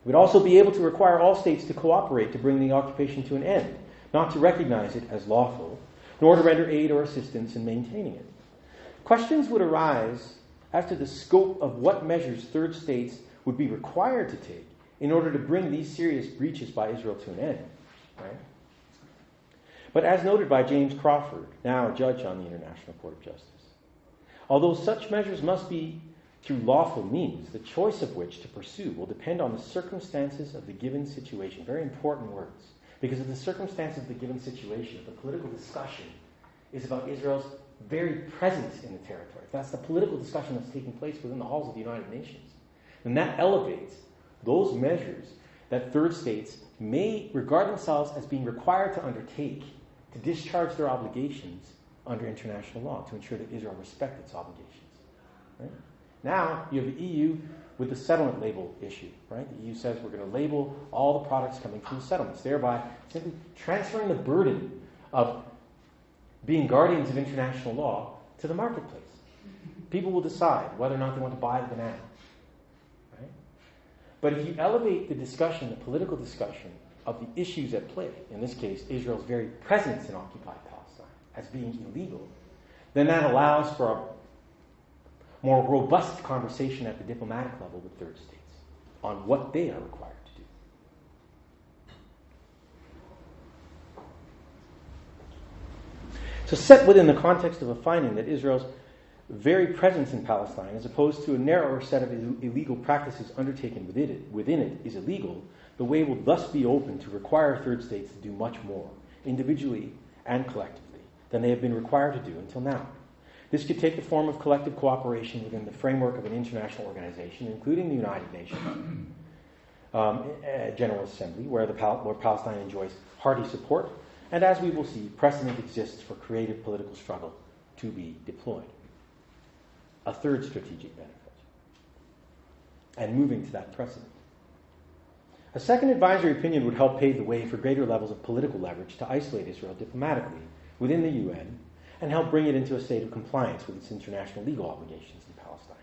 It would also be able to require all states to cooperate to bring the occupation to an end, not to recognize it as lawful, nor to render aid or assistance in maintaining it. Questions would arise as to the scope of what measures third states would be required to take in order to bring these serious breaches by Israel to an end. Right? But as noted by James Crawford, now a judge on the International Court of Justice, although such measures must be through lawful means, the choice of which to pursue will depend on the circumstances of the given situation. Very important words. Because of the circumstances of the given situation, the political discussion is about Israel's very presence in the territory. If that's the political discussion that's taking place within the halls of the United Nations, then that elevates those measures that third states may regard themselves as being required to undertake to discharge their obligations under international law, to ensure that Israel respects its obligations. Right? Now, you have the EU with the settlement label issue, right? The EU says we're going to label all the products coming from the settlements, thereby simply transferring the burden of being guardians of international law to the marketplace. People will decide whether or not they want to buy the banana. Right? But if you elevate the discussion, the political discussion, of the issues at play, in this case, Israel's very presence in occupied Palestine, as being illegal, then that allows for a more robust conversation at the diplomatic level with third states on what they are required to do. So set within the context of a finding that Israel's very presence in Palestine, as opposed to a narrower set of illegal practices undertaken within it, is illegal, the way will thus be open to require third states to do much more, individually and collectively, than they have been required to do until now. This could take the form of collective cooperation within the framework of an international organization, including the United Nations General Assembly, where Palestine enjoys hearty support, and as we will see, precedent exists for creative political struggle to be deployed. A third strategic benefit. And moving to that precedent. A second advisory opinion would help pave the way for greater levels of political leverage to isolate Israel diplomatically within the UN and help bring it into a state of compliance with its international legal obligations in Palestine.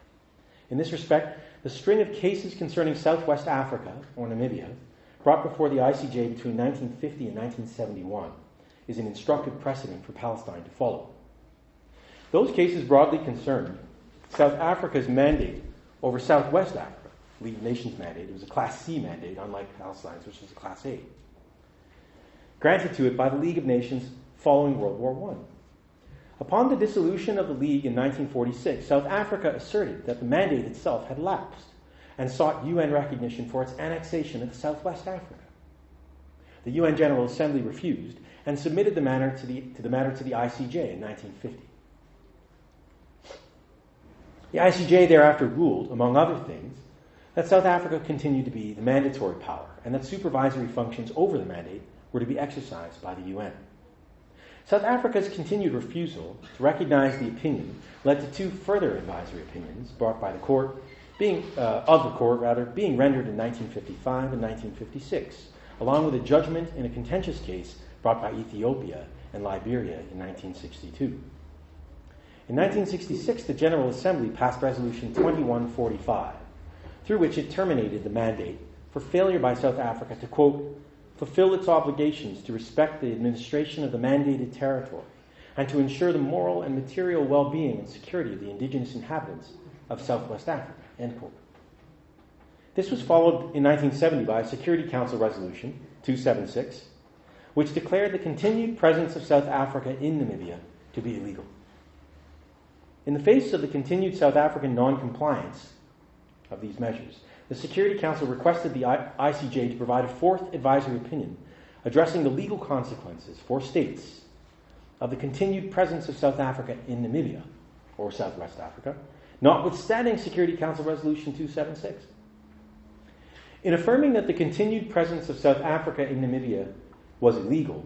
In this respect, the string of cases concerning Southwest Africa, or Namibia, brought before the ICJ between 1950 and 1971, is an instructive precedent for Palestine to follow. Those cases broadly concerned South Africa's mandate over Southwest Africa, League of Nations mandate. It was a Class C mandate, unlike Palestine's, which was a Class A, granted to it by the League of Nations following World War I. Upon the dissolution of the League in 1946, South Africa asserted that the mandate itself had lapsed and sought UN recognition for its annexation of Southwest Africa. The UN General Assembly refused and submitted the matter to the ICJ in 1950. The ICJ thereafter ruled, among other things, that South Africa continued to be the mandatory power and that supervisory functions over the mandate were to be exercised by the UN. South Africa's continued refusal to recognize the opinion led to two further advisory opinions brought by the court, being rendered in 1955 and 1956, along with a judgment in a contentious case brought by Ethiopia and Liberia in 1962. In 1966, the General Assembly passed Resolution 2145, through which it terminated the mandate for failure by South Africa to, quote, fulfill its obligations to respect the administration of the mandated territory and to ensure the moral and material well-being and security of the indigenous inhabitants of Southwest Africa, end quote. This was followed in 1970 by a Security Council Resolution 276, which declared the continued presence of South Africa in Namibia to be illegal. In the face of the continued South African non-compliance of these measures, the Security Council requested the ICJ to provide a fourth advisory opinion addressing the legal consequences for states of the continued presence of South Africa in Namibia, or Southwest Africa, notwithstanding Security Council Resolution 276. In affirming that the continued presence of South Africa in Namibia was illegal,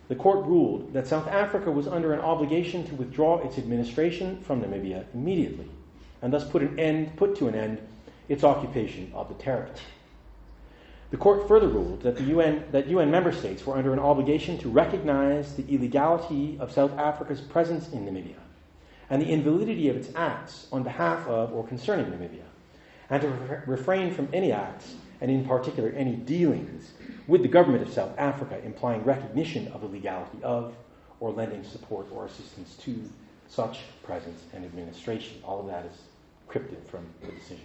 the court ruled that South Africa was under an obligation to withdraw its administration from Namibia immediately, and thus put to an end its occupation of the territory. The court further ruled that UN member states were under an obligation to recognize the illegality of South Africa's presence in Namibia and the invalidity of its acts on behalf of or concerning Namibia, and to refrain from any acts, and in particular any dealings, with the government of South Africa implying recognition of the legality of or lending support or assistance to such presence and administration. All of that is cryptic from the decision.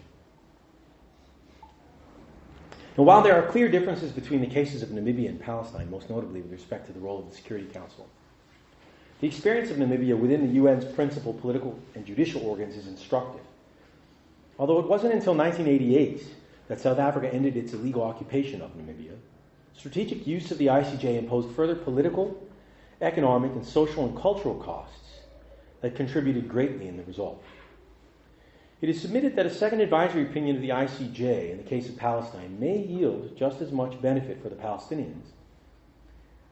Now, while there are clear differences between the cases of Namibia and Palestine, most notably with respect to the role of the Security Council, the experience of Namibia within the UN's principal political and judicial organs is instructive. Although it wasn't until 1988 that South Africa ended its illegal occupation of Namibia, strategic use of the ICJ imposed further political, economic, and social and cultural costs that contributed greatly in the result. It is submitted that a second advisory opinion of the ICJ in the case of Palestine may yield just as much benefit for the Palestinians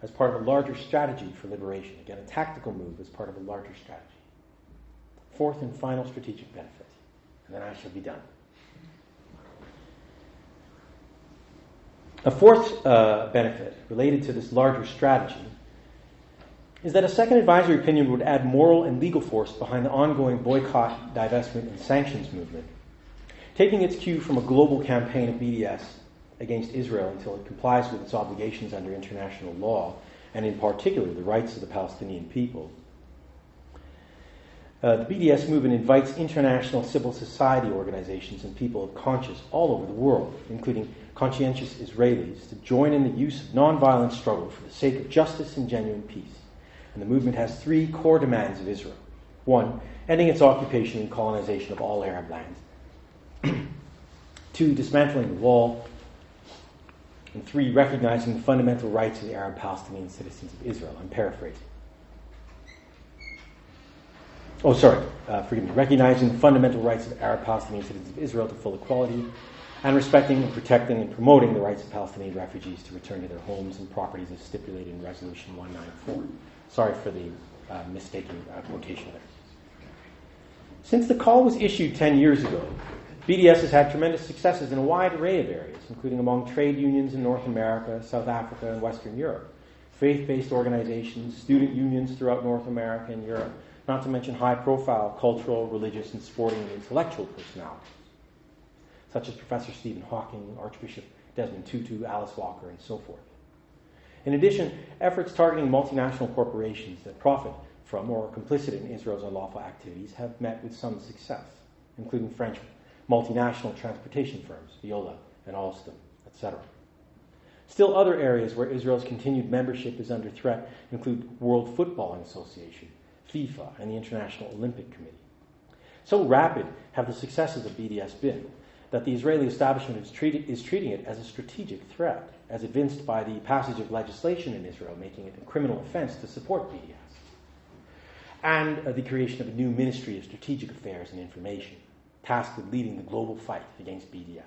as part of a larger strategy for liberation. Again, a tactical move as part of a larger strategy. Fourth and final strategic benefit, and then I shall be done. A fourth benefit related to this larger strategy is that a second advisory opinion would add moral and legal force behind the ongoing boycott, divestment, and sanctions movement, taking its cue from a global campaign of BDS against Israel until it complies with its obligations under international law, and in particular the rights of the Palestinian people. The BDS movement invites international civil society organizations and people of conscience all over the world, including conscientious Israelis, to join in the use of nonviolent struggle for the sake of justice and genuine peace. And the movement has three core demands of Israel. One, ending its occupation and colonization of all Arab lands. Two, dismantling the wall. And three, recognizing the fundamental rights of the Arab Palestinian citizens of Israel. I'm paraphrasing. Recognizing the fundamental rights of Arab Palestinian citizens of Israel to full equality, and respecting and protecting and promoting the rights of Palestinian refugees to return to their homes and properties as stipulated in Resolution 194. Sorry for the mistaken quotation there. Since the call was issued 10 years ago, BDS has had tremendous successes in a wide array of areas, including among trade unions in North America, South Africa, and Western Europe, faith-based organizations, student unions throughout North America and Europe, not to mention high-profile cultural, religious, and sporting and intellectual personalities, such as Professor Stephen Hawking, Archbishop Desmond Tutu, Alice Walker, and so forth. In addition, efforts targeting multinational corporations that profit from or are complicit in Israel's unlawful activities have met with some success, including French multinational transportation firms, Veolia and Alstom, etc. Still, other areas where Israel's continued membership is under threat include World Footballing Association, FIFA, and the International Olympic Committee. So rapid have the successes of BDS been that the Israeli establishment is treating it as a strategic threat, as evinced by the passage of legislation in Israel making it a criminal offense to support BDS, and the creation of a new Ministry of Strategic Affairs and Information, tasked with leading the global fight against BDS.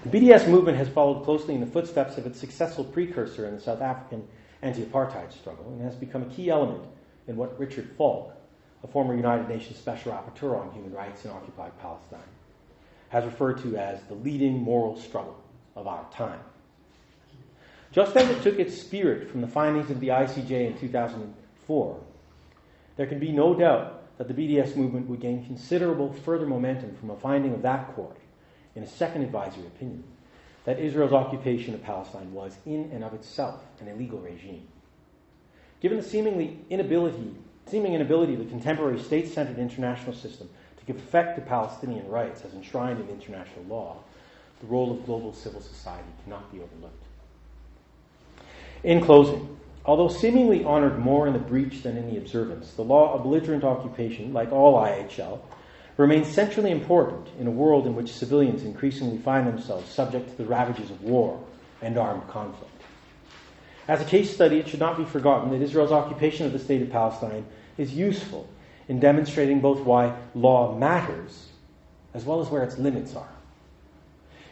The BDS movement has followed closely in the footsteps of its successful precursor in the South African anti-apartheid struggle and has become a key element in what Richard Falk, a former United Nations Special Rapporteur on Human Rights in occupied Palestine, has referred to as the leading moral struggle of our time. Just as it took its spirit from the findings of the ICJ in 2004, there can be no doubt that the BDS movement would gain considerable further momentum from a finding of that court in a second advisory opinion that Israel's occupation of Palestine was in and of itself an illegal regime. Given the seeming inability of the contemporary state-centered international system to give effect to Palestinian rights as enshrined in international law, the role of global civil society cannot be overlooked. In closing, although seemingly honored more in the breach than in the observance, the law of belligerent occupation, like all IHL, remains centrally important in a world in which civilians increasingly find themselves subject to the ravages of war and armed conflict. As a case study, it should not be forgotten that Israel's occupation of the state of Palestine is useful in demonstrating both why law matters as well as where its limits are.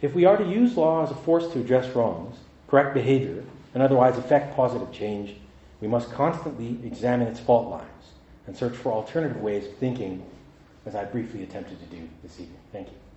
If we are to use law as a force to address wrongs, correct behavior, and otherwise effect positive change, we must constantly examine its fault lines and search for alternative ways of thinking, as I briefly attempted to do this evening. Thank you.